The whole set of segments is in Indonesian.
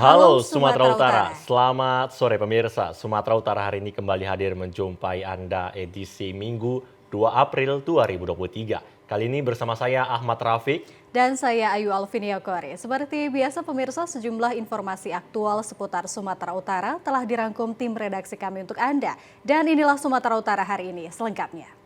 Halo Halo Sumatera Sumatera Utara, Utara. selamat sore pemirsa. Sumatera Utara hari ini kembali hadir menjumpai Anda edisi Minggu 2 April 2023. Kali ini bersama saya Ahmad Rafiq. Dan saya Ayu Alvinia Kori. Seperti biasa pemirsa, sejumlah informasi aktual seputar Sumatera Utara telah dirangkum tim redaksi kami untuk Anda. Dan inilah Sumatera Utara hari ini selengkapnya.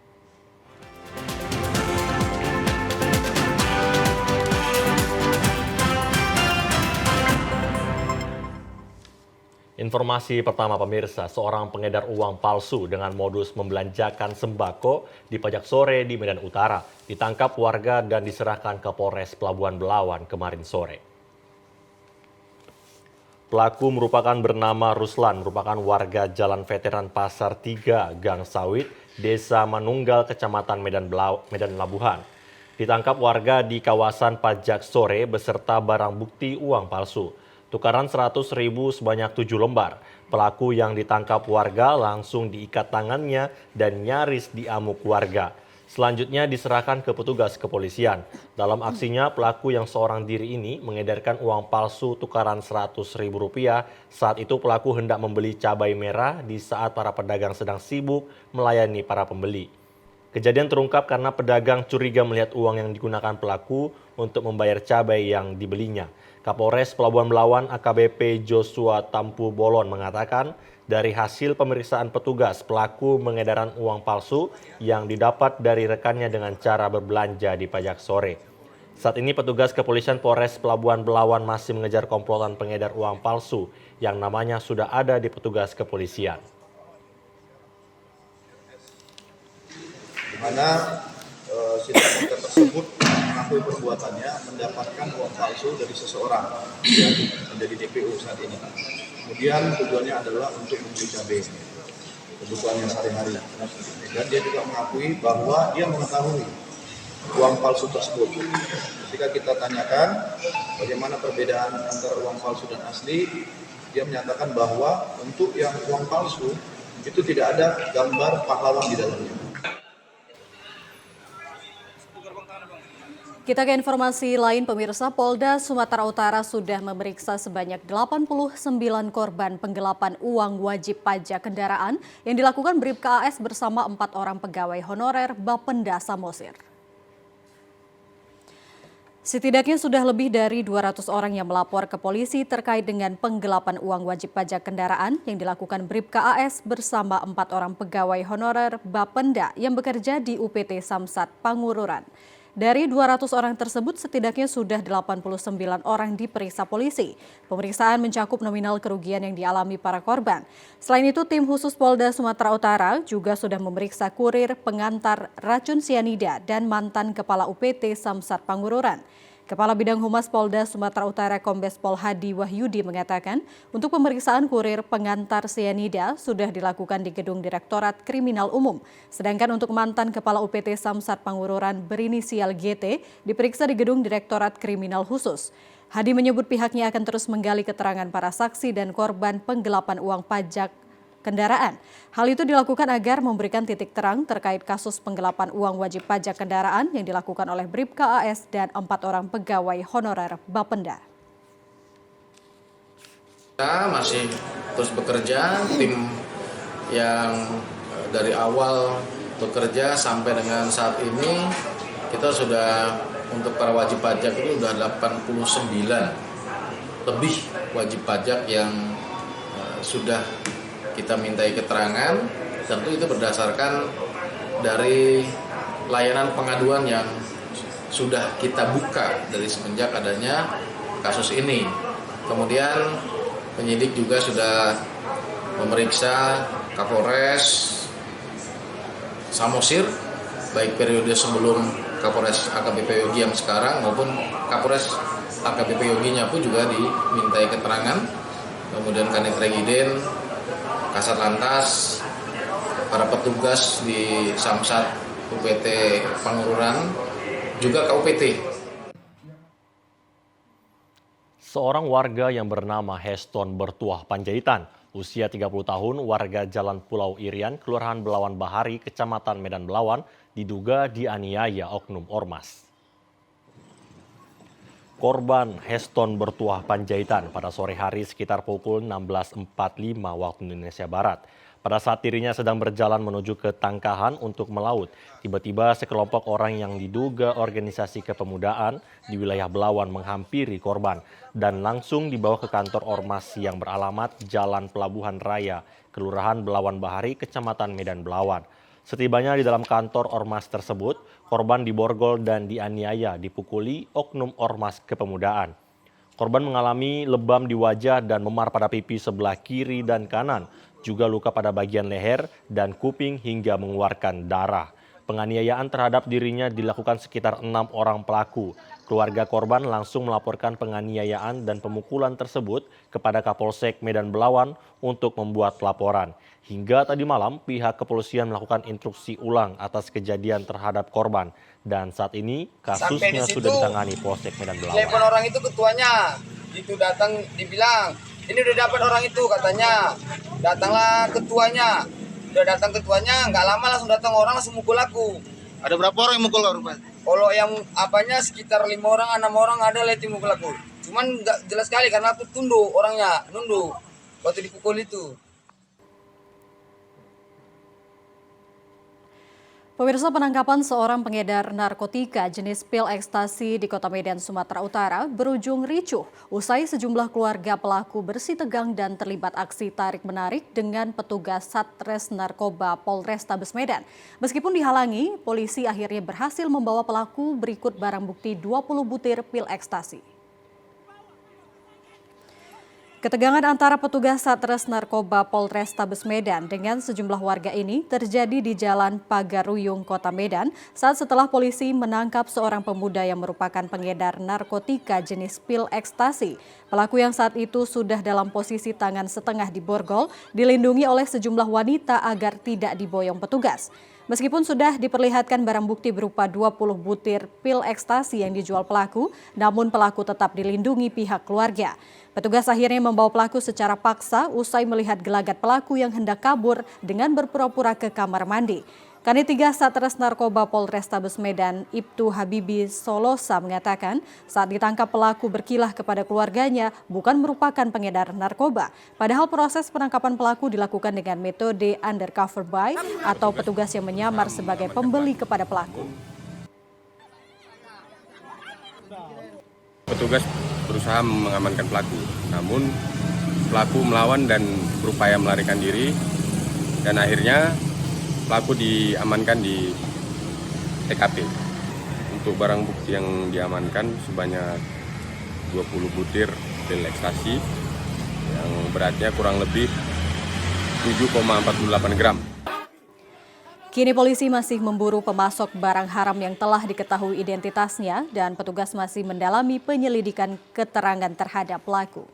Informasi pertama pemirsa, seorang pengedar uang palsu dengan modus membelanjakan sembako di Pajak Sore di Medan Utara ditangkap warga dan diserahkan ke Polres Pelabuhan Belawan kemarin sore. Pelaku merupakan bernama Ruslan, merupakan warga Jalan Veteran Pasar 3, Gang Sawit, Desa Manunggal, Kecamatan Medan Labuhan. Ditangkap warga di kawasan Pajak Sore beserta barang bukti uang palsu. Tukaran 100.000 sebanyak 7 lembar. Pelaku yang ditangkap warga langsung diikat tangannya dan nyaris diamuk warga. Selanjutnya diserahkan ke petugas kepolisian. Dalam aksinya, pelaku yang seorang diri ini mengedarkan uang palsu tukaran Rp100.000. Saat itu pelaku hendak membeli cabai merah di saat para pedagang sedang sibuk melayani para pembeli. Kejadian terungkap karena pedagang curiga melihat uang yang digunakan pelaku untuk membayar cabai yang dibelinya. Kapolres Pelabuhan Belawan AKBP Joshua Tampu Bolon mengatakan dari hasil pemeriksaan petugas pelaku pengedaran uang palsu yang didapat dari rekannya dengan cara berbelanja di Pajak Sore. Saat ini petugas kepolisian Polres Pelabuhan Belawan masih mengejar komplotan pengedar uang palsu yang namanya sudah ada di petugas kepolisian. Di mana si tersangka tersebut mengakui perbuatannya mendapatkan uang palsu dari seseorang yang menjadi DPO saat ini. Kemudian tujuannya adalah untuk membeli cabai kebutuhannya sehari-hari. Dan dia juga mengakui bahwa dia mengetahui uang palsu tersebut. Ketika kita tanyakan bagaimana perbedaan antara uang palsu dan asli, dia menyatakan bahwa untuk yang uang palsu itu tidak ada gambar pahlawan di dalamnya. Kita ke informasi lain pemirsa, Polda Sumatera Utara sudah memeriksa sebanyak 89 korban penggelapan uang wajib pajak kendaraan yang dilakukan Bribka AS bersama 4 orang pegawai honorer Bapenda Samosir. Setidaknya sudah lebih dari 200 orang yang melapor ke polisi terkait dengan penggelapan uang wajib pajak kendaraan yang dilakukan Bribka AS bersama 4 orang pegawai honorer Bapenda yang bekerja di UPT Samsat Pangururan. Dari 200 orang tersebut, setidaknya sudah 89 orang diperiksa polisi. Pemeriksaan mencakup nominal kerugian yang dialami para korban. Selain itu, tim khusus Polda Sumatera Utara juga sudah memeriksa kurir pengantar racun sianida dan mantan Kepala UPT Samsat Pangururan. Kepala Bidang Humas Polda Sumatera Utara Kombes Pol Hadi Wahyudi mengatakan, untuk pemeriksaan kurir pengantar sianida sudah dilakukan di Gedung Direktorat Kriminal Umum. Sedangkan untuk mantan Kepala UPT Samsat Pangururan berinisial GT diperiksa di Gedung Direktorat Kriminal Khusus. Hadi menyebut pihaknya akan terus menggali keterangan para saksi dan korban penggelapan uang pajak kendaraan. Hal itu dilakukan agar memberikan titik terang terkait kasus penggelapan uang wajib pajak kendaraan yang dilakukan oleh Bribka AS dan 4 orang pegawai honorer Bapenda. Kita masih terus bekerja, tim yang dari awal bekerja sampai dengan saat ini kita sudah untuk para wajib pajak itu sudah 89 lebih wajib pajak yang sudah kita mintai keterangan. Tentu itu berdasarkan dari layanan pengaduan yang sudah kita buka dari semenjak adanya kasus ini. Kemudian penyidik juga sudah memeriksa Kapolres Samosir, baik periode sebelum Kapolres AKBP Yogi yang sekarang maupun Kapolres AKBP Yoginya pun juga dimintai keterangan. Kemudian Kanit Regiden, Kasat Lantas, para petugas di Samsat UPT Pangururan, juga KUPT. Seorang warga yang bernama Heston Bertuah Panjaitan, usia 30 tahun, warga Jalan Pulau Irian, Kelurahan Belawan Bahari, Kecamatan Medan Belawan, diduga dianiaya oknum ormas. Korban Heston bertuah Panjaitan pada sore hari sekitar pukul 16.45 waktu Indonesia Barat. Pada saat dirinya sedang berjalan menuju ke Tangkahan untuk melaut, tiba-tiba sekelompok orang yang diduga organisasi kepemudaan di wilayah Belawan menghampiri korban dan langsung dibawa ke kantor Ormas yang beralamat Jalan Pelabuhan Raya, Kelurahan Belawan Bahari, Kecamatan Medan Belawan. Setibanya di dalam kantor Ormas tersebut, korban diborgol dan dianiaya dipukuli oknum Ormas Kepemudaan. Korban mengalami lebam di wajah dan memar pada pipi sebelah kiri dan kanan, juga luka pada bagian leher dan kuping hingga mengeluarkan darah. Penganiayaan terhadap dirinya dilakukan sekitar 6 orang pelaku. Keluarga korban langsung melaporkan penganiayaan dan pemukulan tersebut kepada Kapolsek Medan Belawan untuk membuat laporan. Hingga tadi malam, pihak kepolisian melakukan instruksi ulang atas kejadian terhadap korban. Dan saat ini kasusnya sudah ditangani Polsek Medan Belawan. Telepon orang itu ketuanya, itu datang dibilang, ini udah dapat orang itu katanya. Datanglah ketuanya, udah datang ketuanya, nggak lama langsung datang orang langsung mukul aku. Ada berapa orang yang mukul korban? Kalau yang apanya sekitar 5 orang, 6 orang ada yang mukul aku. Cuman nggak jelas sekali karena aku tunduk orangnya, nunduk waktu dipukul itu. Pemirsa, penangkapan seorang pengedar narkotika jenis pil ekstasi di Kota Medan, Sumatera Utara berujung ricuh usai sejumlah keluarga pelaku bersitegang dan terlibat aksi tarik-menarik dengan petugas Satres Narkoba Polrestabes Medan. Meskipun dihalangi, polisi akhirnya berhasil membawa pelaku berikut barang bukti 20 butir pil ekstasi. Ketegangan antara petugas Satres Narkoba Polrestabes Medan dengan sejumlah warga ini terjadi di Jalan Pagaruyung, Kota Medan setelah polisi menangkap seorang pemuda yang merupakan pengedar narkotika jenis pil ekstasi. Pelaku yang saat itu sudah dalam posisi tangan setengah diborgol dilindungi oleh sejumlah wanita agar tidak diboyong petugas. Meskipun sudah diperlihatkan barang bukti berupa 20 butir pil ekstasi yang dijual pelaku, namun pelaku tetap dilindungi pihak keluarga. Petugas akhirnya membawa pelaku secara paksa usai melihat gelagat pelaku yang hendak kabur dengan berpura-pura ke kamar mandi. Kanit 3 Satres Narkoba Polrestabes Medan, Ibtu Habibi Solosa mengatakan saat ditangkap pelaku berkilah kepada keluarganya bukan merupakan pengedar narkoba. Padahal proses penangkapan pelaku dilakukan dengan metode undercover buy atau petugas yang menyamar sebagai pembeli kepada pelaku. Petugas berusaha mengamankan pelaku, namun pelaku melawan dan berupaya melarikan diri, dan akhirnya pelaku diamankan di TKP. Untuk barang bukti yang diamankan sebanyak 20 butir pil ekstasi yang beratnya kurang lebih 7,48 gram. Kini polisi masih memburu pemasok barang haram yang telah diketahui identitasnya dan petugas masih mendalami penyelidikan keterangan terhadap pelaku.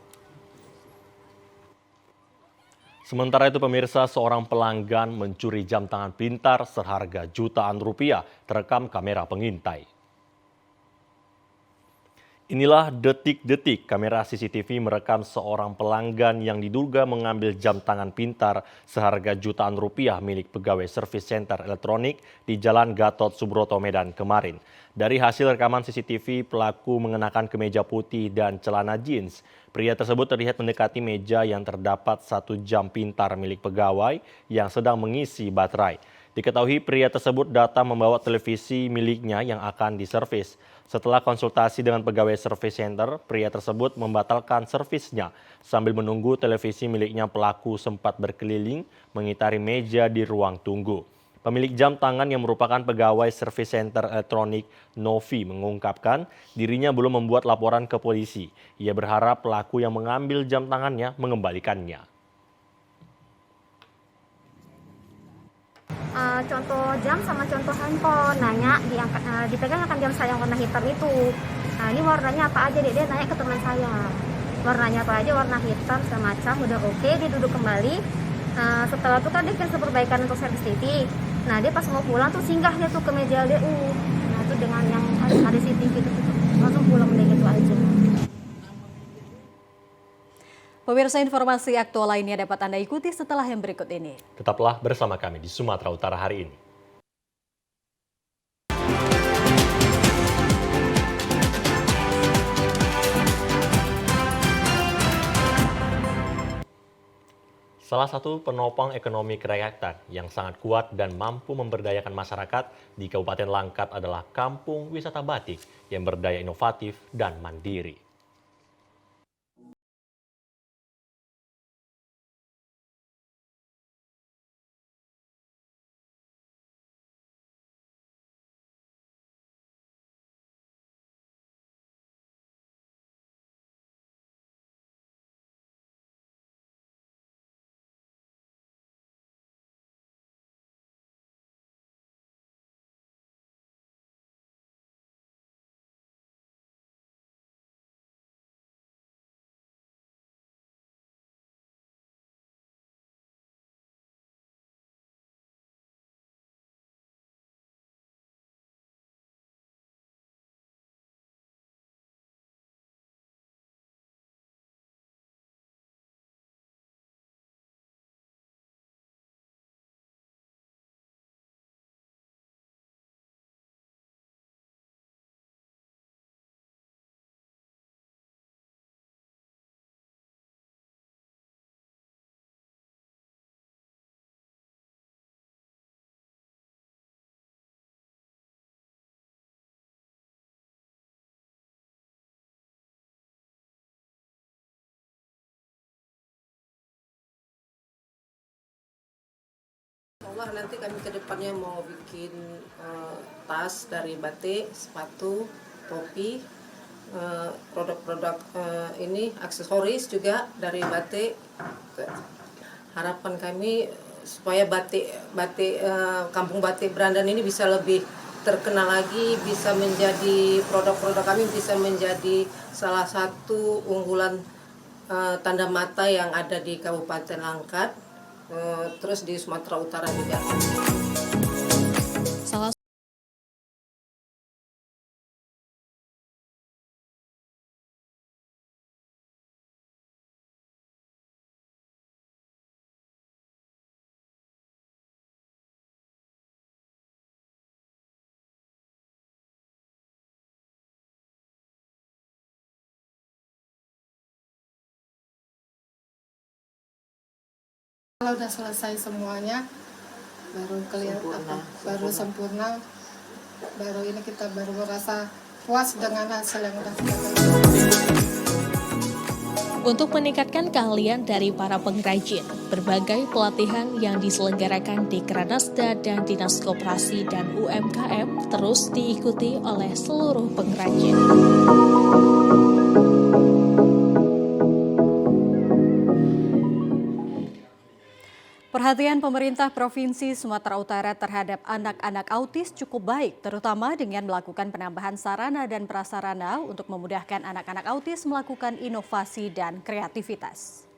Sementara itu pemirsa, seorang pelanggan mencuri jam tangan pintar seharga jutaan rupiah terekam kamera pengintai. Inilah detik-detik kamera CCTV merekam seorang pelanggan yang diduga mengambil jam tangan pintar seharga jutaan rupiah milik pegawai servis center elektronik di Jalan Gatot Subroto, Medan kemarin. Dari hasil rekaman CCTV, pelaku mengenakan kemeja putih dan celana jeans. Pria tersebut terlihat mendekati meja yang terdapat satu jam pintar milik pegawai yang sedang mengisi baterai. Diketahui pria tersebut datang membawa televisi miliknya yang akan diservis. Setelah konsultasi dengan pegawai servis center, pria tersebut membatalkan servisnya. Sambil menunggu televisi miliknya, pelaku sempat berkeliling mengitari meja di ruang tunggu. Pemilik jam tangan yang merupakan pegawai servis center elektronik Novi mengungkapkan dirinya belum membuat laporan ke polisi. Ia berharap pelaku yang mengambil jam tangannya mengembalikannya. Contoh jam sama contoh handphone, nanya dipegang akan jam saya yang warna hitam itu. Nah ini warnanya apa aja, dia nanya ke teman saya. Warnanya apa aja, warna hitam semacam, udah oke, dia duduk kembali. Setelah itu kan dia cancel perbaikan untuk servis TV. Nah dia pas mau pulang tuh singgah dia tuh ke meja LDU. Nah itu dengan yang ada CCTV itu langsung pulang udah gitu aja. Pemirsa, informasi aktual lainnya dapat Anda ikuti setelah yang berikut ini. Tetaplah bersama kami di Sumatera Utara hari ini. salah satu penopang ekonomi kerakyatan yang sangat kuat dan mampu memberdayakan masyarakat di Kabupaten Langkat adalah Kampung Wisata Batik yang berdaya inovatif dan mandiri. Allah nanti kami ke depannya mau bikin tas dari batik, sepatu, topi, produk-produk ini aksesoris juga dari batik. Harapan kami supaya batik Kampung Batik Berandan ini bisa lebih terkenal lagi, bisa menjadi produk-produk kami bisa menjadi salah satu unggulan tanda mata yang ada di Kabupaten Langkat. Terus di Sumatera Utara juga. Kalau udah selesai semuanya, baru kelihatan baru sempurna, baru ini kita baru merasa puas dengan hasil yang udah kita dapat. Untuk meningkatkan keahlian dari para pengrajin, berbagai pelatihan yang diselenggarakan di Kranasda dan Dinas Koperasi dan UMKM terus diikuti oleh seluruh pengrajin. Perhatian pemerintah Provinsi Sumatera Utara terhadap anak-anak autis cukup baik, terutama dengan melakukan penambahan sarana dan prasarana untuk memudahkan anak-anak autis melakukan inovasi dan kreativitas.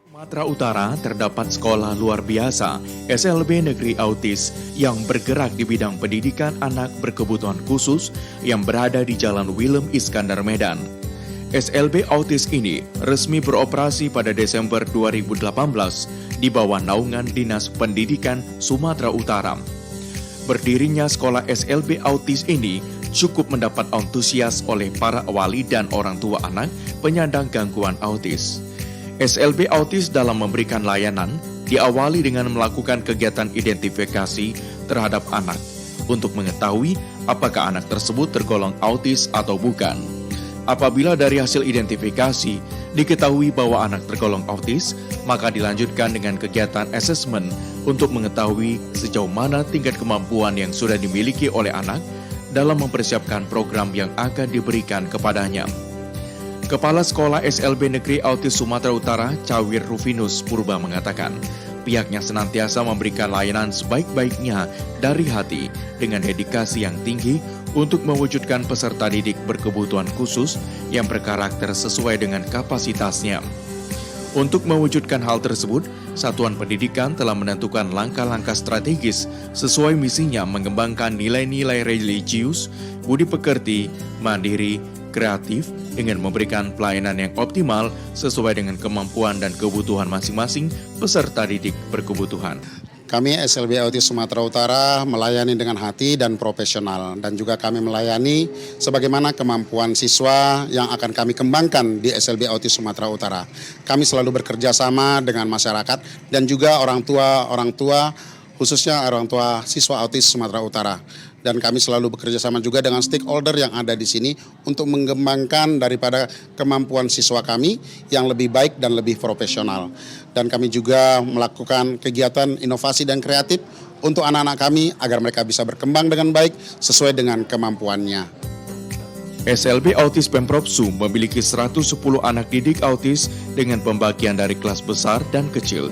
Sumatera Utara terdapat sekolah luar biasa SLB Negeri Autis yang bergerak di bidang pendidikan anak berkebutuhan khusus yang berada di Jalan Willem Iskandar Medan. SLB Autis ini resmi beroperasi pada Desember 2018 di bawah naungan Dinas Pendidikan Sumatera Utara. Berdirinya sekolah SLB Autis ini cukup mendapat antusias oleh para wali dan orang tua anak penyandang gangguan autis. SLB Autis dalam memberikan layanan diawali dengan melakukan kegiatan identifikasi terhadap anak untuk mengetahui apakah anak tersebut tergolong autis atau bukan. Apabila dari hasil identifikasi diketahui bahwa anak tergolong autis, maka dilanjutkan dengan kegiatan asesmen untuk mengetahui sejauh mana tingkat kemampuan yang sudah dimiliki oleh anak dalam mempersiapkan program yang akan diberikan kepadanya. Kepala Sekolah SLB Negeri Autis Sumatera Utara, Cawir Rufinus Purba mengatakan, pihaknya senantiasa memberikan layanan sebaik-baiknya dari hati dengan dedikasi yang tinggi untuk mewujudkan peserta didik berkebutuhan khusus yang berkarakter sesuai dengan kapasitasnya. Untuk mewujudkan hal tersebut, Satuan Pendidikan telah menentukan langkah-langkah strategis sesuai misinya mengembangkan nilai-nilai religius, budi pekerti, mandiri, kreatif dengan memberikan pelayanan yang optimal sesuai dengan kemampuan dan kebutuhan masing-masing peserta didik berkebutuhan. Kami SLB Autis Sumatera Utara melayani dengan hati dan profesional, dan juga kami melayani sebagaimana kemampuan siswa yang akan kami kembangkan di SLB Autis Sumatera Utara. Kami selalu bekerja sama dengan masyarakat dan juga orang tua khususnya orang tua siswa autis Sumatera Utara. Dan kami selalu bekerja sama juga dengan stakeholder yang ada di sini untuk mengembangkan daripada kemampuan siswa kami yang lebih baik dan lebih profesional. Dan kami juga melakukan kegiatan inovasi dan kreatif untuk anak-anak kami agar mereka bisa berkembang dengan baik sesuai dengan kemampuannya. SLB Autis Pemprov Sum memiliki 110 anak didik autis dengan pembagian dari kelas besar dan kecil.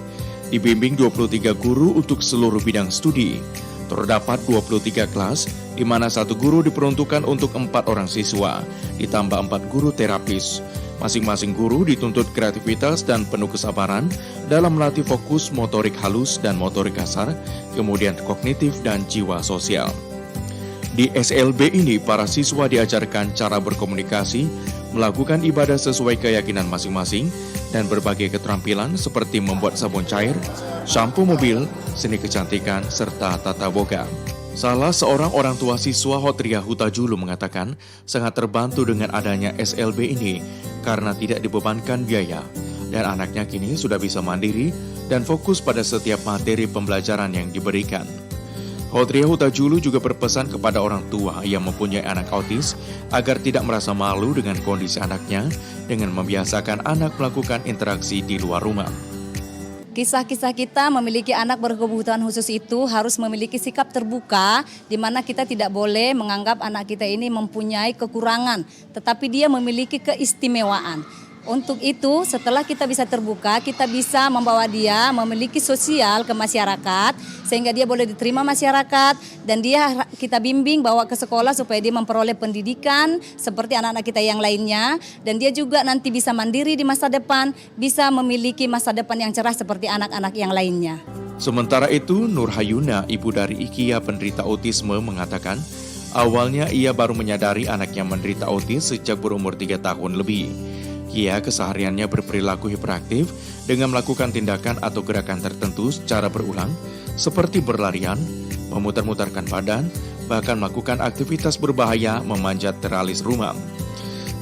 Dibimbing 23 guru untuk seluruh bidang studi. Terdapat 23 kelas, di mana 1 guru diperuntukkan untuk 4 orang siswa, ditambah 4 guru terapis. Masing-masing guru dituntut kreativitas dan penuh kesabaran dalam melatih fokus motorik halus dan motorik kasar, kemudian kognitif dan jiwa sosial. Di SLB ini, para siswa diajarkan cara berkomunikasi, melakukan ibadah sesuai keyakinan masing-masing, dan berbagai keterampilan seperti membuat sabun cair, shampoo mobil, seni kecantikan, serta tata boga. Salah seorang orang tua siswa Hotria Hutajulu mengatakan sangat terbantu dengan adanya SLB ini karena tidak dibebankan biaya, dan anaknya kini sudah bisa mandiri dan fokus pada setiap materi pembelajaran yang diberikan. Hotria Hutajulu juga berpesan kepada orang tua yang mempunyai anak autis agar tidak merasa malu dengan kondisi anaknya dengan membiasakan anak melakukan interaksi di luar rumah. Kisah-kisah kita memiliki anak berkebutuhan khusus itu harus memiliki sikap terbuka, di mana kita tidak boleh menganggap anak kita ini mempunyai kekurangan, tetapi dia memiliki keistimewaan. Untuk itu, setelah kita bisa terbuka, kita bisa membawa dia memiliki sosial ke masyarakat, sehingga dia boleh diterima masyarakat, dan kita bimbing bawa ke sekolah supaya dia memperoleh pendidikan seperti anak-anak kita yang lainnya, dan dia juga nanti bisa mandiri di masa depan, bisa memiliki masa depan yang cerah seperti anak-anak yang lainnya. Sementara itu, Nur Hayuna, ibu dari Ikia penderita autisme, mengatakan awalnya ia baru menyadari anaknya menderita autis sejak berumur 3 tahun lebih. Ia kesehariannya berperilaku hiperaktif dengan melakukan tindakan atau gerakan tertentu secara berulang, seperti berlarian, memutar-mutarkan badan, bahkan melakukan aktivitas berbahaya memanjat teralis rumah.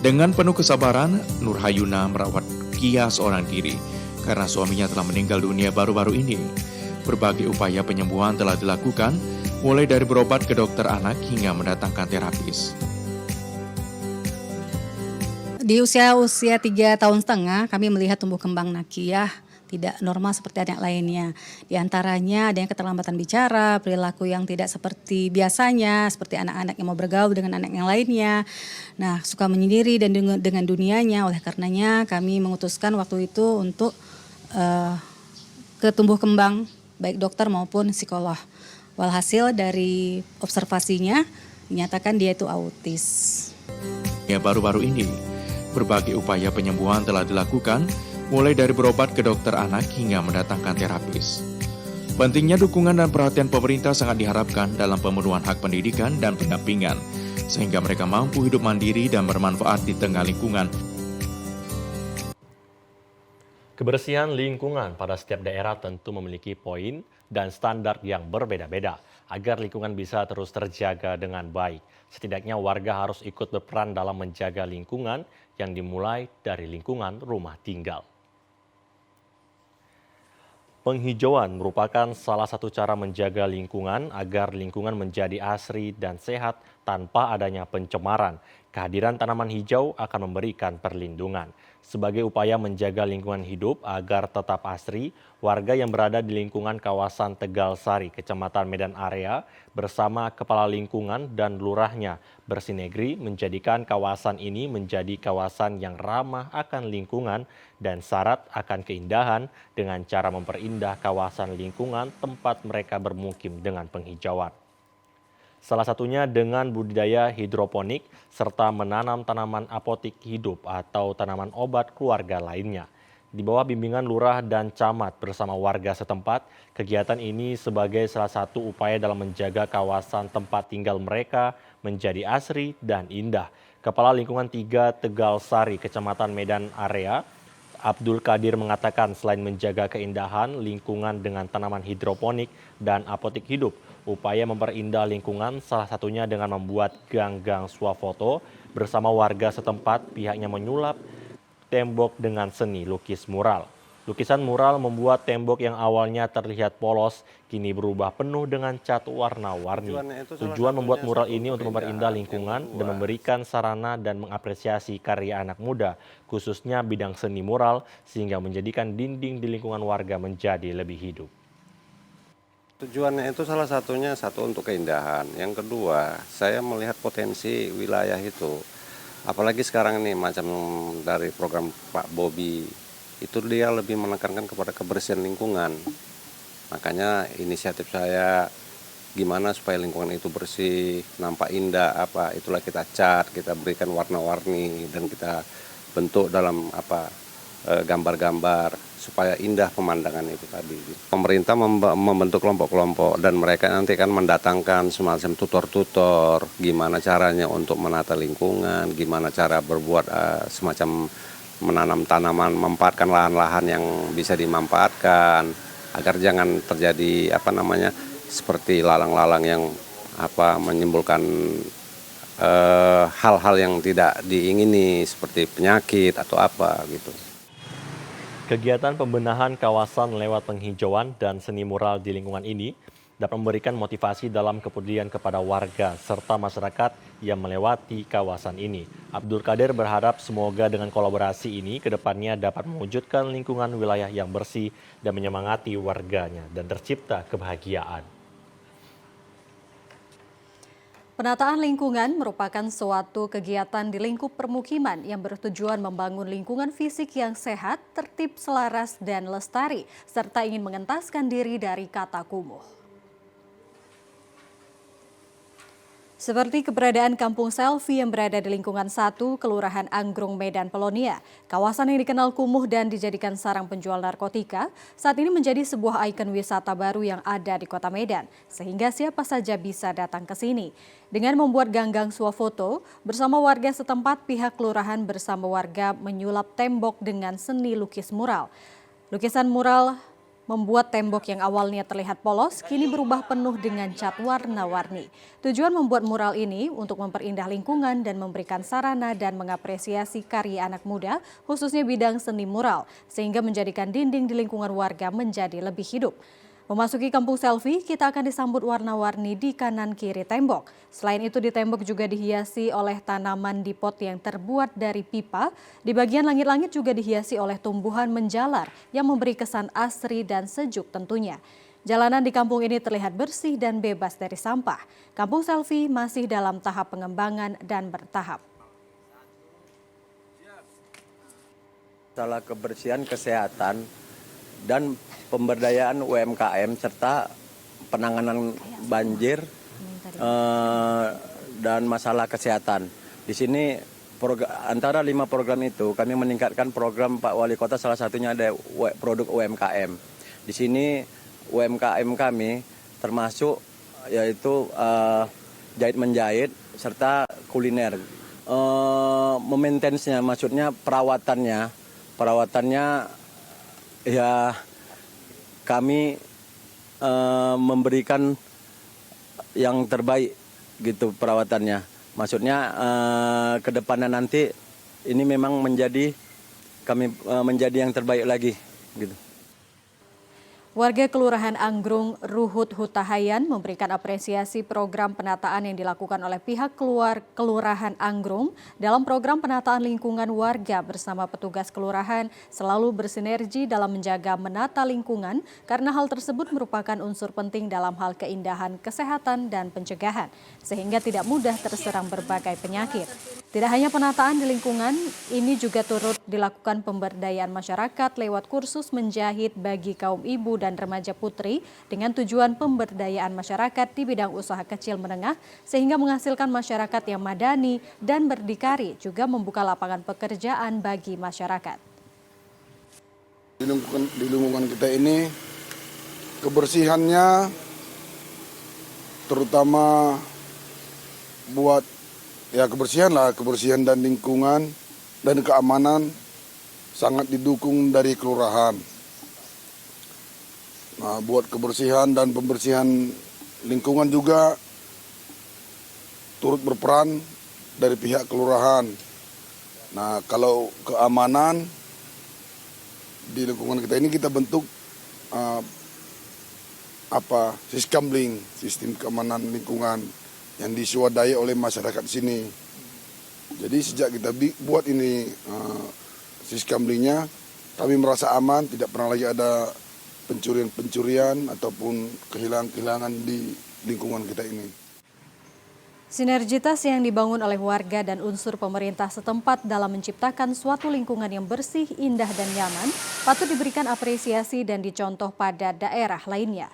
Dengan penuh kesabaran, Nur Hayuna merawat Kia seorang diri karena suaminya telah meninggal dunia baru-baru ini. Berbagai upaya penyembuhan telah dilakukan, mulai dari berobat ke dokter anak hingga mendatangkan terapis. Di usia 3,5 tahun kami melihat tumbuh kembang Nakia tidak normal seperti anak lainnya. Di antaranya ada yang keterlambatan bicara, perilaku yang tidak seperti biasanya, seperti anak-anak yang mau bergaul dengan anak yang lainnya. Nah, suka menyendiri dan dengan dunianya. Oleh karenanya kami memutuskan waktu itu untuk ke tumbuh kembang baik dokter maupun psikolog. Walhasil dari observasinya dinyatakan dia itu autis. Ya, baru-baru ini berbagai upaya penyembuhan telah dilakukan, mulai dari berobat ke dokter anak hingga mendatangkan terapis. Pentingnya dukungan dan perhatian pemerintah sangat diharapkan dalam pemenuhan hak pendidikan dan pendampingan, sehingga mereka mampu hidup mandiri dan bermanfaat di tengah lingkungan. Kebersihan lingkungan pada setiap daerah tentu memiliki poin dan standar yang berbeda-beda agar lingkungan bisa terus terjaga dengan baik. Setidaknya warga harus ikut berperan dalam menjaga lingkungan yang dimulai dari lingkungan rumah tinggal. Penghijauan merupakan salah satu cara menjaga lingkungan agar lingkungan menjadi asri dan sehat tanpa adanya pencemaran. Kehadiran tanaman hijau akan memberikan perlindungan. Sebagai upaya menjaga lingkungan hidup agar tetap asri, warga yang berada di lingkungan kawasan Tegal Sari, Kecamatan Medan Area, bersama Kepala Lingkungan dan Lurahnya bersinergi menjadikan kawasan ini menjadi kawasan yang ramah akan lingkungan dan syarat akan keindahan dengan cara memperindah kawasan lingkungan tempat mereka bermukim dengan penghijauan. Salah satunya dengan budidaya hidroponik serta menanam tanaman apotik hidup atau tanaman obat keluarga lainnya. Di bawah bimbingan lurah dan camat bersama warga setempat, kegiatan ini sebagai salah satu upaya dalam menjaga kawasan tempat tinggal mereka menjadi asri dan indah. Kepala Lingkungan 3 Tegal Sari, Kecamatan Medan Area, Abdul Qadir mengatakan selain menjaga keindahan lingkungan dengan tanaman hidroponik dan apotik hidup, upaya memperindah lingkungan salah satunya dengan membuat gang-gang swafoto bersama warga setempat. Pihaknya menyulap tembok dengan seni lukis mural. Lukisan mural membuat tembok yang awalnya terlihat polos kini berubah penuh dengan cat warna-warni. Tujuan membuat mural ini untuk memperindah lingkungan dan memberikan sarana dan mengapresiasi karya anak muda, khususnya bidang seni mural, sehingga menjadikan dinding di lingkungan warga menjadi lebih hidup. Tujuannya itu salah satunya satu untuk keindahan. Yang kedua, saya melihat potensi wilayah itu. Apalagi sekarang ini macam dari program Pak Bobi, itu dia lebih menekankan kepada kebersihan lingkungan. Makanya inisiatif saya gimana supaya lingkungan itu bersih, nampak indah, itulah kita cat, kita berikan warna-warni dan kita bentuk dalam gambar-gambar supaya indah pemandangan itu tadi. Pemerintah membentuk kelompok-kelompok dan mereka nanti kan mendatangkan semacam tutor-tutor gimana caranya untuk menata lingkungan, gimana cara berbuat semacam menanam tanaman, memanfaatkan lahan-lahan yang bisa dimanfaatkan agar jangan terjadi seperti lalang-lalang yang menimbulkan hal-hal yang tidak diingini seperti penyakit atau gitu. Kegiatan pembenahan kawasan lewat penghijauan dan seni mural di lingkungan ini dapat memberikan motivasi dalam kepedulian kepada warga serta masyarakat yang melewati kawasan ini. Abdul Qadir berharap semoga dengan kolaborasi ini kedepannya dapat mewujudkan lingkungan wilayah yang bersih dan menyemangati warganya dan tercipta kebahagiaan. Penataan lingkungan merupakan suatu kegiatan di lingkup permukiman yang bertujuan membangun lingkungan fisik yang sehat, tertib, selaras, dan lestari, serta ingin mengentaskan diri dari kata kumuh. Seperti keberadaan Kampung Selfie yang berada di lingkungan 1, Kelurahan Anggrung, Medan, Pelonia. Kawasan yang dikenal kumuh dan dijadikan sarang penjual narkotika, saat ini menjadi sebuah ikon wisata baru yang ada di Kota Medan, sehingga siapa saja bisa datang ke sini. Dengan membuat ganggang swafoto, bersama warga setempat, pihak kelurahan bersama warga menyulap tembok dengan seni lukis mural. Lukisan mural membuat tembok yang awalnya terlihat polos kini berubah penuh dengan cat warna-warni. Tujuan membuat mural ini untuk memperindah lingkungan dan memberikan sarana dan mengapresiasi karya anak muda, khususnya bidang seni mural, sehingga menjadikan dinding di lingkungan warga menjadi lebih hidup. Memasuki Kampung Selfie, kita akan disambut warna-warni di kanan kiri tembok. Selain itu, di tembok juga dihiasi oleh tanaman di pot yang terbuat dari pipa. Di bagian langit-langit juga dihiasi oleh tumbuhan menjalar yang memberi kesan asri dan sejuk tentunya. Jalanan di kampung ini terlihat bersih dan bebas dari sampah. Kampung Selfie masih dalam tahap pengembangan dan bertahap. Masalah kebersihan, kesehatan, dan pemberdayaan UMKM serta penanganan banjir dan masalah kesehatan. Di sini antara 5 program itu kami meningkatkan program Pak Wali Kota, salah satunya ada produk UMKM. Di sini UMKM kami termasuk yaitu jahit-menjahit serta kuliner. Maintenance-nya maksudnya perawatannya ya kami memberikan yang terbaik gitu perawatannya. Maksudnya ke depannya nanti ini memang menjadi yang terbaik lagi gitu. Warga Kelurahan Anggrung, Ruhut Hutahayan memberikan apresiasi program penataan yang dilakukan oleh pihak Kelurahan Anggrung. Dalam program penataan lingkungan, warga bersama petugas kelurahan selalu bersinergi dalam menjaga menata lingkungan karena hal tersebut merupakan unsur penting dalam hal keindahan, kesehatan, dan pencegahan, sehingga tidak mudah terserang berbagai penyakit. Tidak hanya penataan di lingkungan, ini juga turut dilakukan pemberdayaan masyarakat lewat kursus menjahit bagi kaum ibu dan remaja putri dengan tujuan pemberdayaan masyarakat di bidang usaha kecil menengah sehingga menghasilkan masyarakat yang madani dan berdikari, juga membuka lapangan pekerjaan bagi masyarakat. Di lingkungan kita ini kebersihannya terutama buat kebersihan dan lingkungan dan keamanan sangat didukung dari kelurahan. Nah, buat kebersihan dan pembersihan lingkungan juga turut berperan dari pihak kelurahan. Nah, kalau keamanan di lingkungan kita ini kita bentuk Siskamling, sistem keamanan lingkungan yang disuadai oleh masyarakat sini. Jadi sejak kita buat ini Siskamlingnya, kami merasa aman, tidak pernah lagi ada pencurian-pencurian ataupun kehilangan-kehilangan di lingkungan kita ini. Sinergitas yang dibangun oleh warga dan unsur pemerintah setempat dalam menciptakan suatu lingkungan yang bersih, indah, dan nyaman patut diberikan apresiasi dan dicontoh pada daerah lainnya.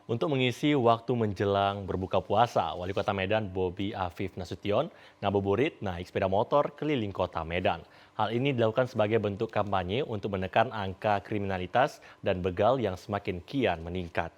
Untuk mengisi waktu menjelang berbuka puasa, Wali Kota Medan Bobi Afif Nasution ngabuburit naik sepeda motor keliling kota Medan. Hal ini dilakukan sebagai bentuk kampanye untuk menekan angka kriminalitas dan begal yang semakin kian meningkat.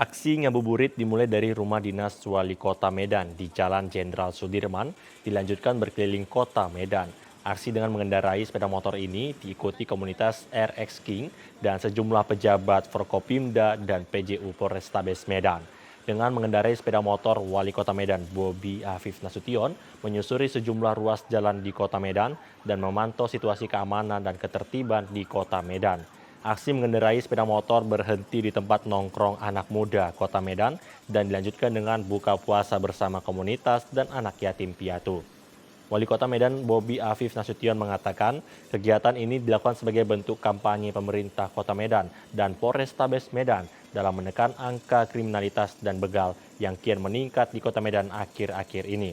Aksi ngabuburit dimulai dari rumah dinas Wali Kota Medan di Jalan Jenderal Sudirman, dilanjutkan berkeliling kota Medan. Aksi dengan mengendarai sepeda motor ini diikuti komunitas RX King dan sejumlah pejabat Forkopimda dan PJU Polrestabes Medan. Dengan mengendarai sepeda motor, Wali Kota Medan Bobi Afif Nasution menyusuri sejumlah ruas jalan di Kota Medan dan memantau situasi keamanan dan ketertiban di Kota Medan. Aksi mengendarai sepeda motor berhenti di tempat nongkrong anak muda Kota Medan dan dilanjutkan dengan buka puasa bersama komunitas dan anak yatim piatu. Wali Kota Medan Bobi Afif Nasution mengatakan kegiatan ini dilakukan sebagai bentuk kampanye pemerintah Kota Medan dan Polrestabes Medan dalam menekan angka kriminalitas dan begal yang kian meningkat di Kota Medan akhir-akhir ini.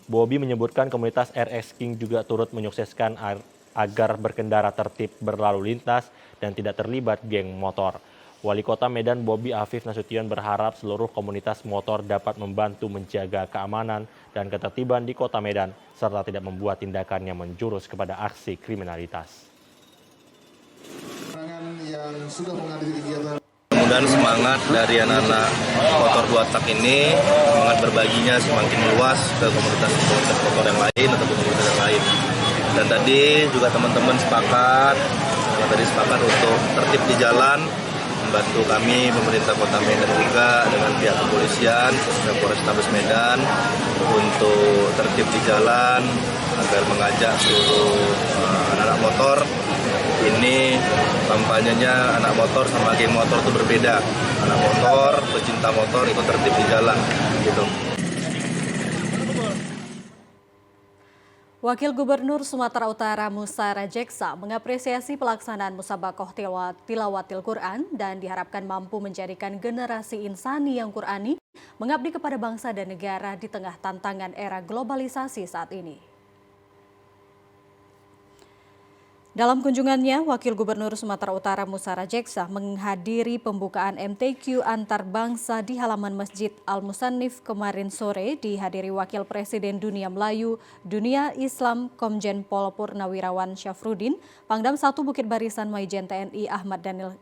Bobi menyebutkan komunitas RX King juga turut menyukseskan agar berkendara tertib berlalu lintas dan tidak terlibat geng motor. Wali Kota Medan Bobi Afif Nasution berharap seluruh komunitas motor dapat membantu menjaga keamanan dan ketertiban di Kota Medan serta tidak membuat tindakan yang menjurus kepada aksi kriminalitas. Mudah-mudahan semangat dari anak-anak motor dua tak ini, semangat berbaginya semakin luas ke komunitas-komunitas motor yang lain ataupun komunitas yang lain. Dan tadi juga teman-teman sepakat untuk tertib di jalan, membantu kami pemerintah Kota Medan juga dengan pihak kepolisian dan Polrestabes Medan untuk tertib di jalan agar mengajak seluruh anak-anak motor. Ini kampanyenya anak motor sama geng motor itu berbeda. Anak motor, pecinta motor ikut tertib di jalan gitu. Wakil Gubernur Sumatera Utara Musa Rajeksa mengapresiasi pelaksanaan Musabakoh Tilawatil Quran dan diharapkan mampu menjadikan generasi insani yang Qurani mengabdi kepada bangsa dan negara di tengah tantangan era globalisasi saat ini. Dalam kunjungannya, Wakil Gubernur Sumatera Utara Musa Rajeksa menghadiri pembukaan MTQ antar bangsa di halaman Masjid Al-Musannif kemarin sore dihadiri Wakil Presiden Dunia Melayu, Dunia Islam Komjen Pol Purnawirawan Syafruddin, Pangdam 1 Bukit Barisan Maijen TNI Ahmad Daniel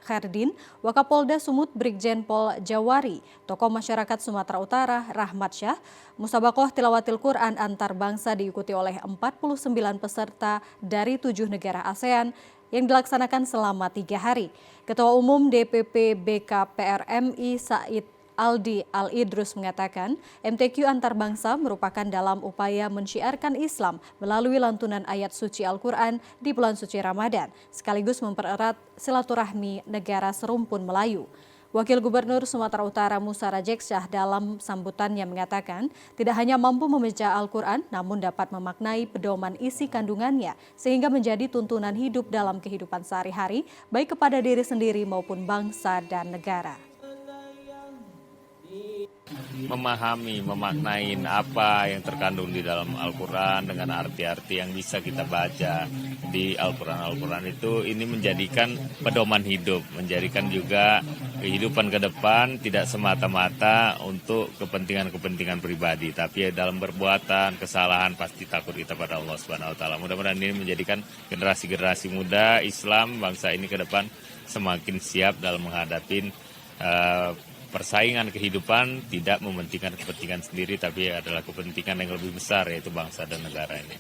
Khardin, Wakapolda Sumut Brigjen Pol Jawari, tokoh masyarakat Sumatera Utara Rahmat Syah. Musabakoh Tilawatil Quran antar bangsa diikuti oleh 49 peserta dari 7 negara ASEAN yang dilaksanakan selama 3 hari. Ketua Umum DPP BKPRMI Said Aldi Al-Idrus mengatakan MTQ antar bangsa merupakan dalam upaya mensyiarkan Islam melalui lantunan ayat suci Al-Quran di bulan suci Ramadan, sekaligus mempererat silaturahmi negara serumpun Melayu. Wakil Gubernur Sumatera Utara Musa Rajeksa dalam sambutannya mengatakan tidak hanya mampu membaca Al-Quran namun dapat memaknai pedoman isi kandungannya sehingga menjadi tuntunan hidup dalam kehidupan sehari-hari baik kepada diri sendiri maupun bangsa dan negara. memahami, memaknain apa yang terkandung di dalam Al-Quran dengan arti-arti yang bisa kita baca di Al-Quran itu, ini menjadikan pedoman hidup, menjadikan juga kehidupan ke depan tidak semata-mata untuk kepentingan-kepentingan pribadi, tapi dalam perbuatan, kesalahan pasti takut kita pada Allah Subhanahu wa taala. Mudah-mudahan ini menjadikan generasi-generasi muda Islam bangsa ini ke depan semakin siap dalam menghadapi persaingan kehidupan, tidak mementingkan kepentingan sendiri, tapi adalah kepentingan yang lebih besar, yaitu bangsa dan negara ini.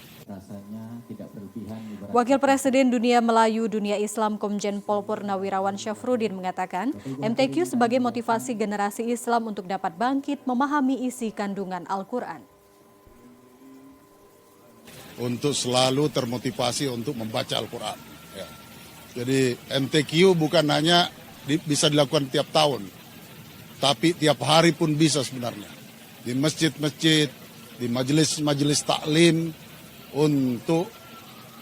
Wakil Presiden Dunia Melayu Dunia Islam Komjen Pol Purnawirawan Syafruddin mengatakan, MTQ sebagai motivasi generasi Islam untuk dapat bangkit memahami isi kandungan Al-Quran. Untuk selalu termotivasi untuk membaca Al-Quran. Ya. Jadi MTQ bukan hanya bisa dilakukan tiap tahun, tapi tiap hari pun bisa sebenarnya. Di masjid-masjid, di majelis-majelis taklim untuk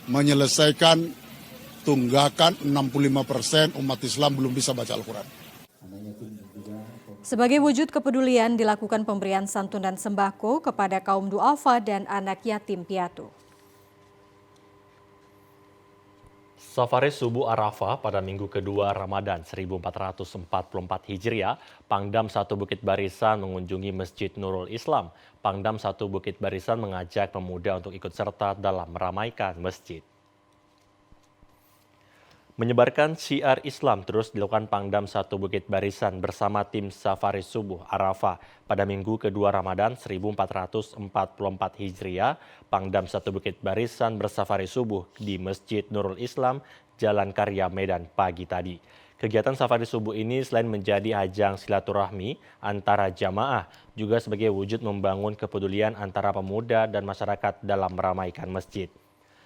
menyelesaikan tunggakan 65% umat Islam belum bisa baca Al-Quran. Sebagai wujud kepedulian dilakukan pemberian santunan sembako kepada kaum duafa dan anak yatim piatu. Safari Subuh Arafah pada minggu kedua Ramadan 1444 Hijriah, Pangdam 1 Bukit Barisan mengunjungi Masjid Nurul Islam. Pangdam 1 Bukit Barisan mengajak pemuda untuk ikut serta dalam meramaikan masjid. Menyebarkan syiar Islam terus dilakukan Pangdam 1 Bukit Barisan bersama tim Safari Subuh Arafah. Pada minggu kedua Ramadan 1444 Hijriah, Pangdam 1 Bukit Barisan bersafari subuh di Masjid Nurul Islam, Jalan Karya Medan pagi tadi. Kegiatan safari subuh ini selain menjadi ajang silaturahmi antara jamaah, juga sebagai wujud membangun kepedulian antara pemuda dan masyarakat dalam meramaikan masjid.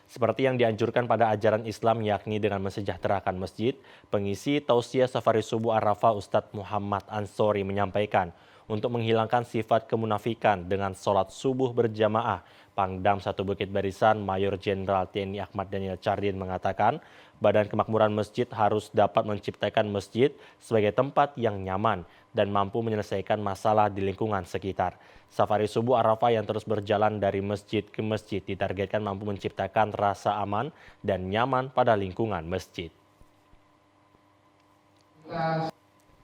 Seperti yang dianjurkan pada ajaran Islam yakni dengan mensejahterakan masjid, pengisi tausiah safari subuh Arafah Ustadz Muhammad Ansori menyampaikan untuk menghilangkan sifat kemunafikan dengan sholat subuh berjamaah. Pangdam 1 Bukit Barisan Mayor Jenderal TNI Ahmad Daniel Chardin mengatakan Badan Kemakmuran Masjid harus dapat menciptakan masjid sebagai tempat yang nyaman dan mampu menyelesaikan masalah di lingkungan sekitar. Safari Subuh Arafah yang terus berjalan dari masjid ke masjid ditargetkan mampu menciptakan rasa aman dan nyaman pada lingkungan masjid.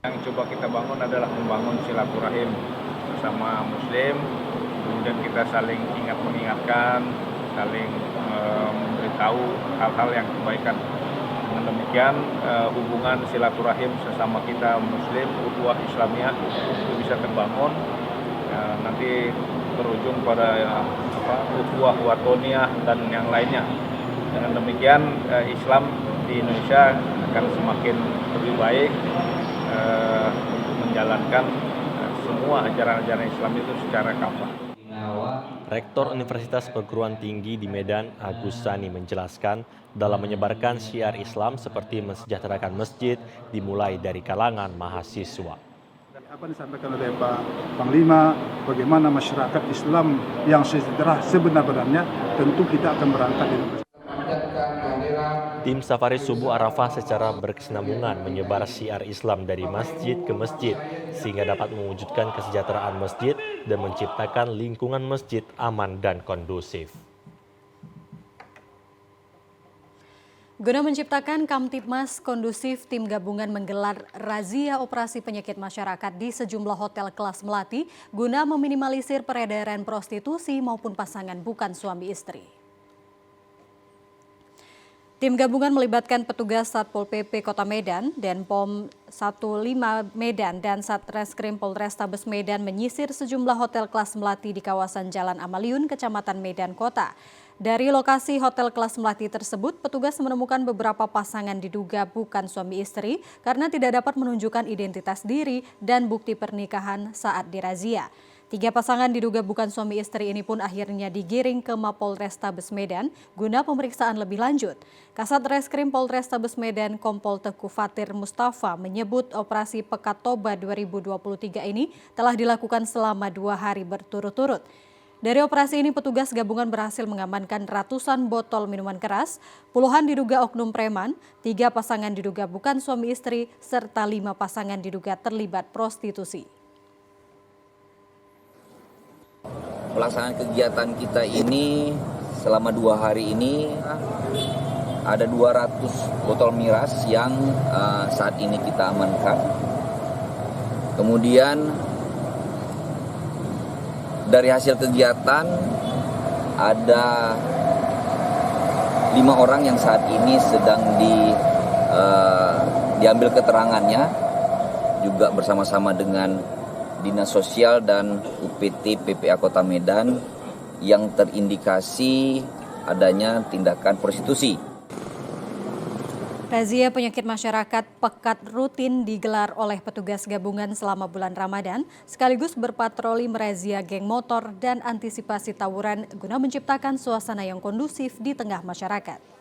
Yang coba kita bangun adalah membangun silaturahim bersama Muslim, kemudian kita saling ingat mengingatkan, saling memberitahu hal-hal yang kebaikan. Dengan demikian hubungan silaturahim sesama kita Muslim, ukhuwah Islamiyah itu bisa terbangun, nanti berujung pada ukhuwah watoniyah dan yang lainnya. Dengan demikian Islam di Indonesia akan semakin lebih baik untuk menjalankan semua ajaran-ajaran Islam itu secara kafah. Rektor Universitas Perguruan Tinggi di Medan, Agus Sani menjelaskan dalam menyebarkan syiar Islam seperti mensejahterakan masjid dimulai dari kalangan mahasiswa. Apa disampaikan oleh Pak Panglima, bagaimana masyarakat Islam yang sejahtera sebenarnya, tentu kita akan berangkat dari Tim Safari Subuh Arafah secara berkesinambungan menyebar syiar Islam dari masjid ke masjid sehingga dapat mewujudkan kesejahteraan masjid dan menciptakan lingkungan masjid aman dan kondusif. Guna menciptakan Kamtibmas kondusif, tim gabungan menggelar razia operasi penyakit masyarakat di sejumlah hotel kelas melati guna meminimalisir peredaran prostitusi maupun pasangan bukan suami istri. Tim gabungan melibatkan petugas Satpol PP Kota Medan, Denpom 15 Medan, dan Satreskrim Polrestabes Medan menyisir sejumlah hotel kelas melati di kawasan Jalan Amaliun, Kecamatan Medan Kota. Dari lokasi hotel kelas melati tersebut, petugas menemukan beberapa pasangan diduga bukan suami istri karena tidak dapat menunjukkan identitas diri dan bukti pernikahan saat dirazia. 3 pasangan diduga bukan suami istri ini pun akhirnya digiring ke Mapolrestabes Medan guna pemeriksaan lebih lanjut. Kasat Reskrim Polrestabes Medan Kompol Teguh Fatir Mustafa menyebut operasi Pekat Toba 2023 ini telah dilakukan selama 2 hari berturut-turut. Dari operasi ini petugas gabungan berhasil mengamankan ratusan botol minuman keras, puluhan diduga oknum preman, 3 pasangan diduga bukan suami istri, serta 5 pasangan diduga terlibat prostitusi. pelaksanaan kegiatan kita ini selama 2 hari ini ada 200 botol miras yang saat ini kita amankan. Kemudian dari hasil kegiatan ada 5 orang yang saat ini sedang diambil keterangannya, juga bersama-sama dengan Dinas Sosial dan UPT PPA Kota Medan yang terindikasi adanya tindakan prostitusi. Razia penyakit masyarakat pekat rutin digelar oleh petugas gabungan selama bulan Ramadan, sekaligus berpatroli merazia geng motor dan antisipasi tawuran guna menciptakan suasana yang kondusif di tengah masyarakat.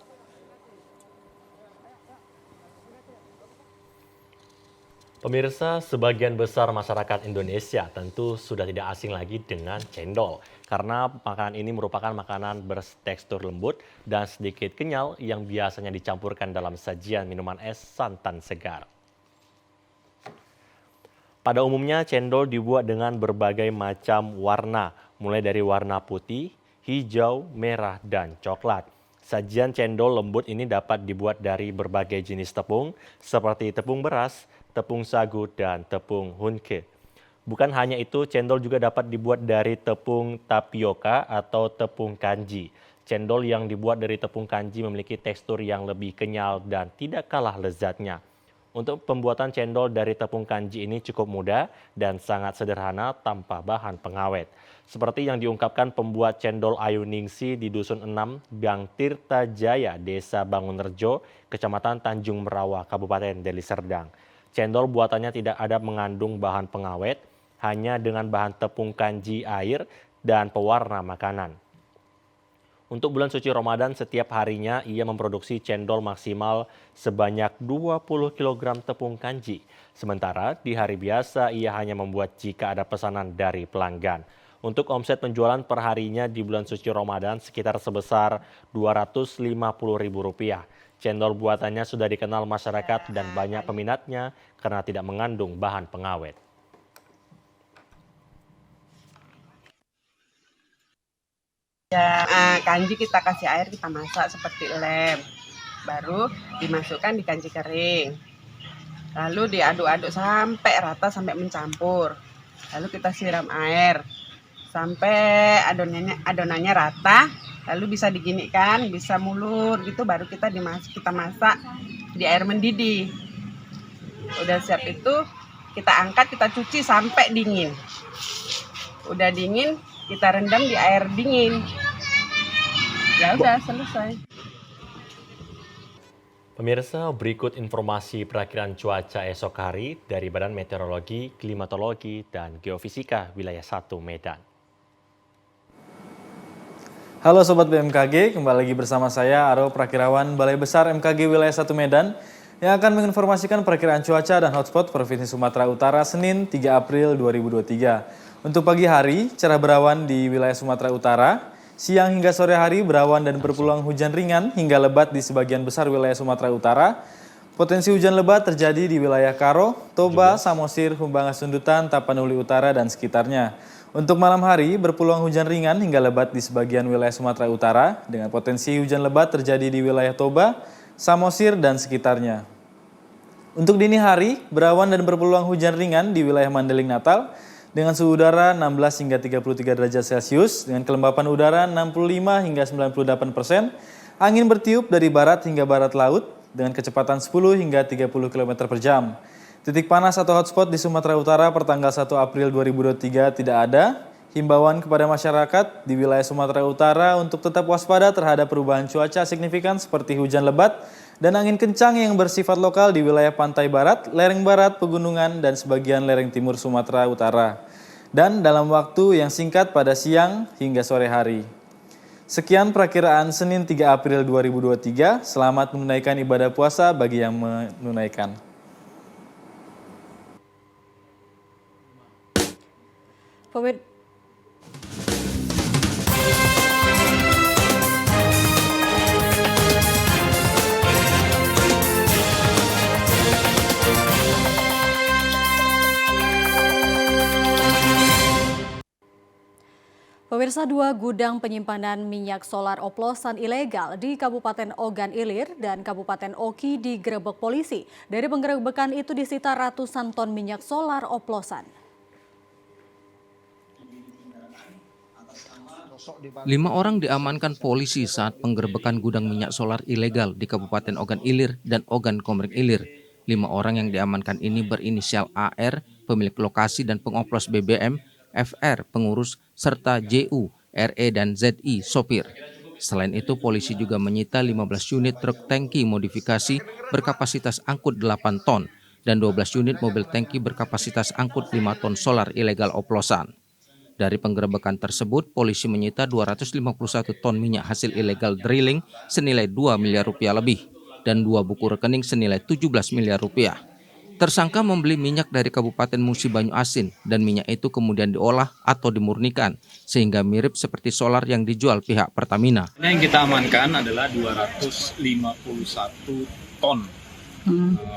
Pemirsa, sebagian besar masyarakat Indonesia tentu sudah tidak asing lagi dengan cendol. Karena makanan ini merupakan makanan bertekstur lembut dan sedikit kenyal yang biasanya dicampurkan dalam sajian minuman es santan segar. Pada umumnya cendol dibuat dengan berbagai macam warna, mulai dari warna putih, hijau, merah, dan coklat. Sajian cendol lembut ini dapat dibuat dari berbagai jenis tepung seperti tepung beras, tepung sagu, dan tepung hunke. Bukan hanya itu, cendol juga dapat dibuat dari tepung tapioka atau tepung kanji. Cendol yang dibuat dari tepung kanji memiliki tekstur yang lebih kenyal dan tidak kalah lezatnya. Untuk pembuatan cendol dari tepung kanji ini cukup mudah dan sangat sederhana tanpa bahan pengawet. Seperti yang diungkapkan pembuat cendol Ayuningsi di Dusun 6, Gang Tirta Jaya, Desa Bangunrejo, Kecamatan Tanjung Merawa, Kabupaten Deli Serdang. Cendol buatannya tidak ada mengandung bahan pengawet, hanya dengan bahan tepung kanji air dan pewarna makanan. Untuk bulan suci Ramadan, setiap harinya ia memproduksi cendol maksimal sebanyak 20 kg tepung kanji. Sementara di hari biasa ia hanya membuat jika ada pesanan dari pelanggan. Untuk omset penjualan perharinya di bulan suci Ramadan sekitar sebesar Rp250.000. Cendol buatannya sudah dikenal masyarakat dan banyak peminatnya karena tidak mengandung bahan pengawet. Kanji kita kasih air, kita masak seperti lem. Baru dimasukkan di kanji kering. Lalu diaduk-aduk sampai rata, sampai mencampur. Lalu kita siram air sampai adonannya rata. Lalu bisa diginikan, bisa mulur gitu, baru kita masak di air mendidih. Udah siap itu kita angkat, kita cuci sampai dingin. Udah dingin, kita rendam di air dingin. Ya udah selesai. Pemirsa, berikut informasi perakiraan cuaca esok hari dari Badan Meteorologi, Klimatologi, dan Geofisika Wilayah 1 Medan. Halo Sobat BMKG, kembali lagi bersama saya Aro Prakirawan Balai Besar MKG Wilayah 1 Medan yang akan menginformasikan perakiraan cuaca dan hotspot Provinsi Sumatera Utara Senin 3 April 2023. Untuk pagi hari, cerah berawan di wilayah Sumatera Utara, siang hingga sore hari berawan dan berpeluang hujan ringan hingga lebat di sebagian besar wilayah Sumatera Utara. Potensi hujan lebat terjadi di wilayah Karo, Toba, Samosir, Humbangas Sundutan, Tapanuli Utara, dan sekitarnya. Untuk malam hari, berpeluang hujan ringan hingga lebat di sebagian wilayah Sumatera Utara, dengan potensi hujan lebat terjadi di wilayah Toba, Samosir, dan sekitarnya. Untuk dini hari, berawan dan berpeluang hujan ringan di wilayah Mandeling Natal, dengan suhu udara 16 hingga 33 derajat Celcius, dengan kelembapan udara 65 hingga 98%, angin bertiup dari barat hingga barat laut, dengan kecepatan 10 hingga 30 km per jam. Titik panas atau hotspot di Sumatera Utara pertanggal 1 April 2023 tidak ada. Himbauan kepada masyarakat di wilayah Sumatera Utara untuk tetap waspada terhadap perubahan cuaca signifikan seperti hujan lebat dan angin kencang yang bersifat lokal di wilayah pantai barat, lereng barat, pegunungan, dan sebagian lereng timur Sumatera Utara. Dan dalam waktu yang singkat pada siang hingga sore hari. Sekian perakiraan Senin 3 April 2023. Selamat menunaikan ibadah puasa bagi yang menunaikan. Pemirsa, 2 gudang penyimpanan minyak solar oplosan ilegal di Kabupaten Ogan Ilir dan Kabupaten Oki digerebek polisi. Dari penggerebekan itu disita ratusan ton minyak solar oplosan. 5 orang diamankan polisi saat penggerebekan gudang minyak solar ilegal di Kabupaten Ogan Ilir dan Ogan Komering Ilir. 5 orang yang diamankan ini berinisial AR, pemilik lokasi dan pengoplos BBM, FR, pengurus, serta JU, RE, dan ZI, sopir. Selain itu, polisi juga menyita 15 unit truk tangki modifikasi berkapasitas angkut 8 ton dan 12 unit mobil tangki berkapasitas angkut 5 ton solar ilegal oplosan. Dari penggerebekan tersebut, polisi menyita 251 ton minyak hasil ilegal drilling senilai 2 miliar rupiah lebih dan 2 buku rekening senilai 17 miliar rupiah. Tersangka membeli minyak dari Kabupaten Musi Banyu Asin dan minyak itu kemudian diolah atau dimurnikan sehingga mirip seperti solar yang dijual pihak Pertamina. Yang kita amankan adalah 251 ton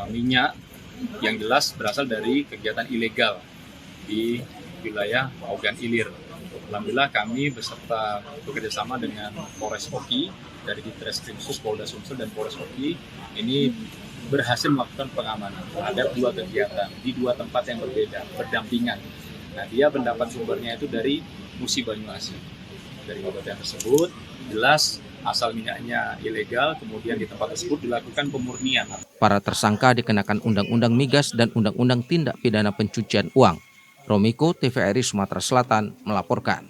minyak yang jelas berasal dari kegiatan ilegal di wilayah Ogan Ilir. Alhamdulillah kami beserta bekerjasama dengan Polres Oki dari Ditreskrimsus Polda Sumsel dan Polres Oki ini berhasil melakukan pengamanan terhadap 2 kegiatan di 2 tempat yang berbeda, berdampingan. Nah, dia mendapat sumbernya itu dari Musi Banyu Asin. Dari kegiatan tersebut, jelas asal minyaknya ilegal, kemudian di tempat tersebut dilakukan pemurnian. Para tersangka dikenakan Undang-Undang Migas dan Undang-Undang Tindak Pidana Pencucian Uang. Romiko, TVRI Sumatera Selatan, melaporkan.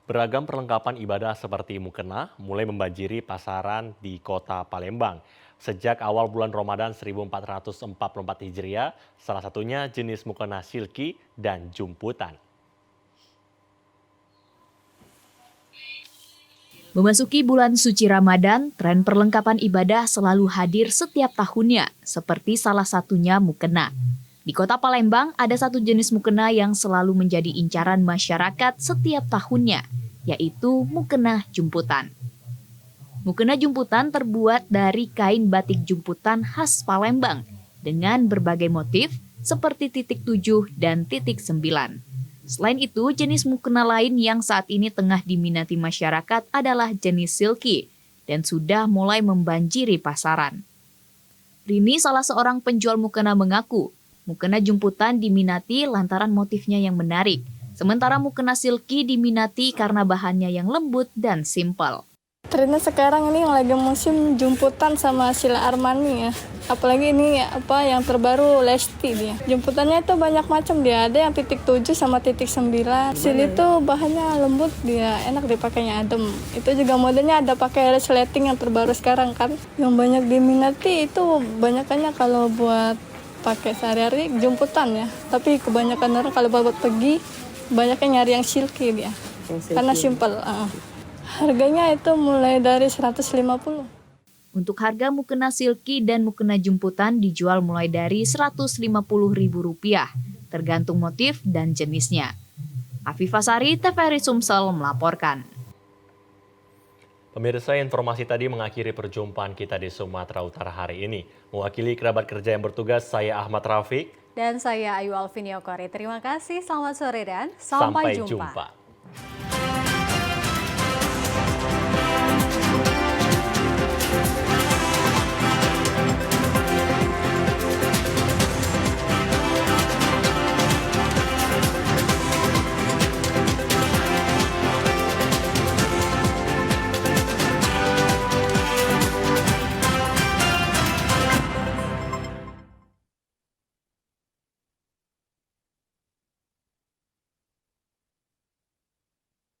Beragam perlengkapan ibadah seperti mukena mulai membanjiri pasaran di kota Palembang. Sejak awal bulan Ramadan 1444 Hijriah, salah satunya jenis mukena silki dan jumputan. Memasuki bulan suci Ramadan, tren perlengkapan ibadah selalu hadir setiap tahunnya, seperti salah satunya mukena. Di kota Palembang, ada satu jenis mukena yang selalu menjadi incaran masyarakat setiap tahunnya, yaitu mukena jumputan. Mukena jumputan terbuat dari kain batik jumputan khas Palembang dengan berbagai motif seperti titik 7 dan titik 9. Selain itu, jenis mukena lain yang saat ini tengah diminati masyarakat adalah jenis silki dan sudah mulai membanjiri pasaran. Rini, salah seorang penjual mukena, mengaku mukena jumputan diminati lantaran motifnya yang menarik, sementara mukena silki diminati karena bahannya yang lembut dan simpel. Trennya sekarang ini yang lagi musim jumputan sama Sheila Armani ya. Apalagi ini yang terbaru Lesti dia. Jumputannya itu banyak macam dia. Ada yang titik 7 sama titik 9. Sil itu bahannya lembut dia, enak dipakainya, adem. Itu juga modelnya ada pakai resleting yang terbaru sekarang kan. Yang banyak diminati itu banyakannya kalau buat pakai sehari-hari jumputan ya. Tapi kebanyakan orang kalau buat pergi banyaknya nyari yang silky dia. Karena simple. Harganya itu mulai dari 150. Untuk harga mukena silki dan mukena jumputan dijual mulai dari Rp150.000, tergantung motif dan jenisnya. Afifah Sari, TVRI Sumsel melaporkan. Pemirsa, informasi tadi mengakhiri perjumpaan kita di Sumatera Utara hari ini. Mewakili kerabat kerja yang bertugas, saya Ahmad Rafiq. Dan saya Ayu Alviniokori. Terima kasih, selamat sore dan sampai jumpa.